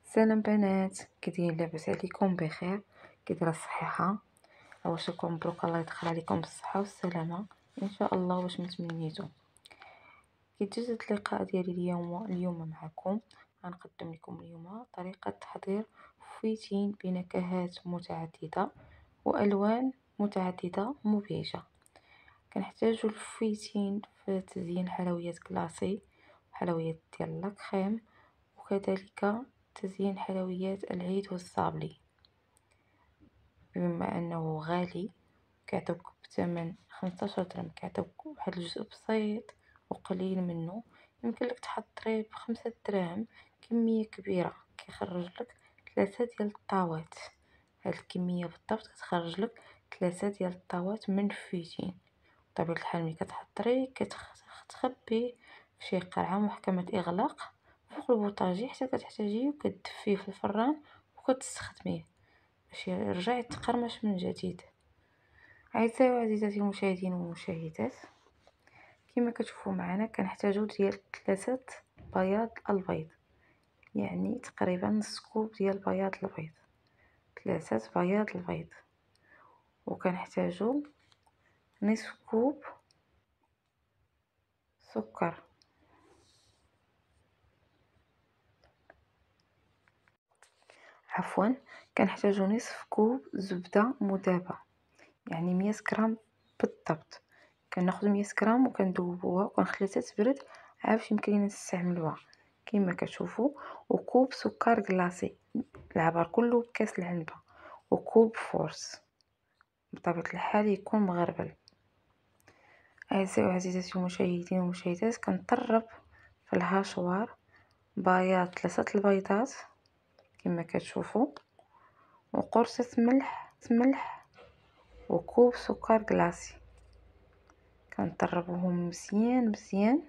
سلام بنات، كي دايرين؟ لاباس عليكم؟ بخير؟ كي دايره الصحيحه؟ عواشركم مبروك، الله يدخل عليكم بالصحه والسلامه ان شاء الله. واش متمنيتو؟ كي جات اللقاء ديالي اليوم معكم، غنقدم لكم اليوم طريقه تحضير فويتين بنكهات متعدده والوان متعدده مبهجه. كنحتاجو الفويتين في تزيين حلويات كلاصي، حلويات ديال لاكريم، وكذلك تزيين حلويات العيد والصابلي. بما انه غالي، كيعطيوك بثمن 15 درهم، كيعطيوك واحد الجزء بسيط وقليل منه. يمكن لك تحضري ب5 دراهم كميه كبيره، كيخرج لك 3 ديال الطاوات. هاد الكميه بالضبط كتخرج لك 3 ديال الطاوات من الفويتين. بطبيعه الحال ملي كتحضري كتخبيه في شي قرعه محكمه الاغلاق فوق البوطاجي حتى كتحتاجيه، وكتدفيه في الفران وكتستخدميه باش يرجع يتقرمش من جديد. أعزائي وعزيزاتي المشاهدين والمشاهدات، كما كتشوفوا معنا كنحتاجو ديال 3 بياض البيض، يعني تقريبا نص كوب ديال بياض البيض، 3 بياض البيض. وكنحتاجو نصف كوب سكر، عفوا كنحتاجو نصف كوب زبدة مذابة، يعني 100 غرام بالضبط. كناخذ 100 غرام وكندوبوها وكنخليها تبرد عاد باش يمكن لينا نستعملوها كما كتشوفوا. وكوب سكر كلاصي العبار كله بكاس العنبه، وكوب فورس بطبيعه الحال يكون مغربل. اعزائي وعزيزاتي المشاهدين والمشاهدات، كنطرب في الهاشوار بياض 3 البيضات كما كتشوفوا، وقرصه ملح وكوب سكر كلاصي. كنطربوهم مزيان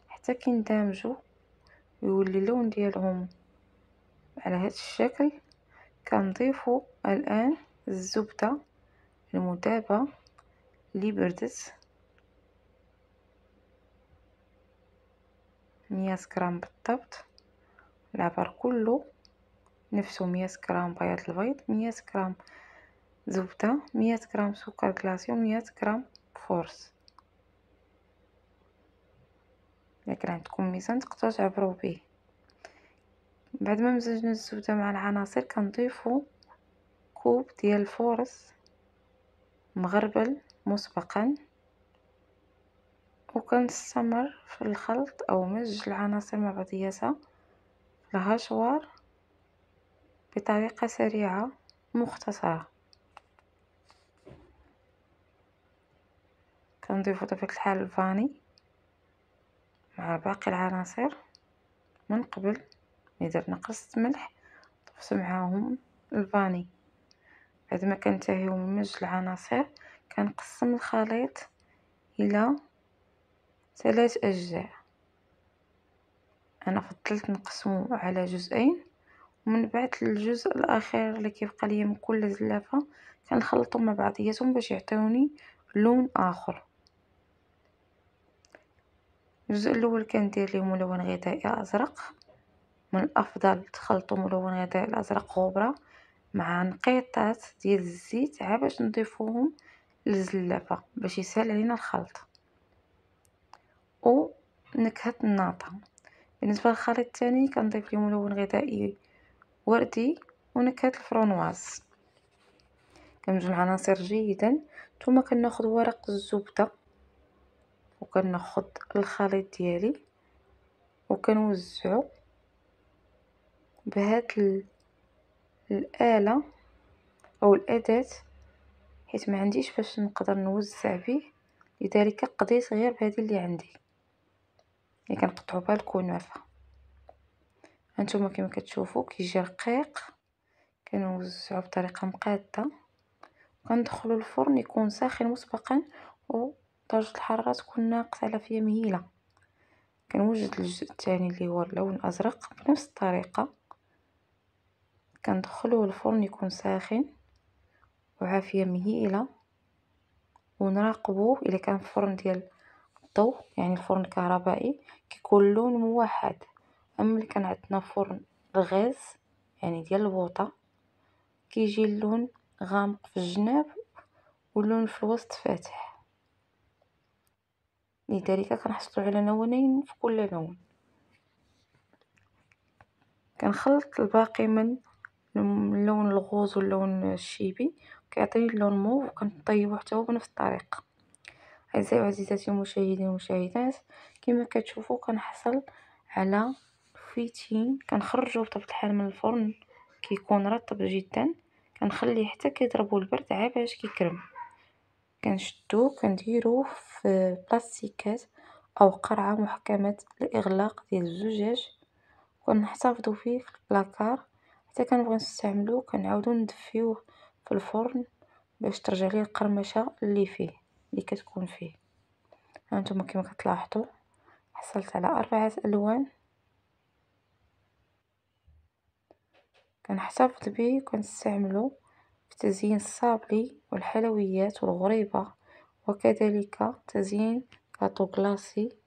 حتى كيندمجوا ويولي اللون ديالهم على هذا الشكل. كنضيفوا الان الزبده المذابه اللي بردت 100 غرام بالضبط. العبار كله نفسه 100 غرام بياض البيض، 100 غرام زبده، 100 غرام سكر كلاصي، و100 غرام فورس. لكن عندكم ميزان تقدروا تعبروا به. بعد ما مزجنا الزبده مع العناصر كنضيفوا كوب ديال الفورس مغربل مسبقا، وكنستمر في الخلط او مزج العناصر مع بعضياتها في الهاشوار بطريقه سريعه مختصره. كنضيف بطبيعه الحال الفاني مع باقي العناصر من قبل. درنا قرصة ملح، ضفت معاهم الفاني. بعد ما كنتهيو من مزج العناصر كنقسم الخليط الى 3 اجزاء. انا فضلت نقسمه على جزئين، ومن بعد الجزء الاخير اللي كيبقى ليا من كل زلافه كنخلطهم مع بعضياتهم باش يعطيوني لون اخر. الجزء الاول كندير ليه ملون غذائي ازرق، من الافضل تخلطوا ملون غذائي ازرق غبره مع نقيطات ديال الزيت عا باش نضيفوهم للزلافه باش يسهل علينا الخلط. ونكهه الناطه. بالنسبه للخليط الثاني كنضيف ليه ملون غذائي وردي ونكهه الفرونواز. كنمزج العناصر جيدا، ثم كناخذ ورق الزبده وكناخذ الخليط ديالي وكنوزعو بهاد الآلة او الأداة، حيت ما عنديش باش نقدر نوزع به، لذلك قضيت غير بهذه اللي عندي اللي كنقطعو بها الكنافه. هانتوما كما كتشوفوا كيجي رقيق. كنوزعو بطريقه مقاده وكندخلو الفرن يكون ساخن مسبقا ودرجه الحراره تكون ناقصه على فيا مهيله. كنوجد الجزء الثاني اللي هو اللون الازرق بنفس الطريقه، كندخلوه الفرن يكون ساخن وعافيه مهيله، ونراقبوه الا كان فرن ديال الضوء يعني الفرن الكهربائي كيكون اللون موحد. اما اللي كان عندنا فرن الغاز يعني ديال البوطة، كيجي اللون غامق في الجناب واللون في الوسط فاتح، لذلك كنحصلو على لونين في كل لون. كنخلط الباقي من اللون الغوز واللون الشيبي كيعطيني اللون موف، وكنطيبو حتى هو بنفس الطريقة. أعزائي وعزيزاتي المشاهدين والمشاهدات، كما كتشوفوا كنحصل على فيتين كنخرجو بطبيعة الحال من الفرن كيكون رطب جدا، كنخليه حتى كيضربو البرد عا باش كيكرم، كنشدوه كنديروه في بلاستيكات او قرعة محكمة الاغلاق ديال الزجاج، وكنحتفظو فيه في البلاكار حتى كنبغيو نستعملوه كنعاودو ندفيوه في الفرن باش ترجع ليه القرمشة اللي كتكون فيه. هانتوما كما كتلاحظوا حصلت على 4 الوان، كنحتفظ به وكنستعملو في تزيين الصابلي والحلويات والغريبة، وكذلك تزيين كاطو كلاصي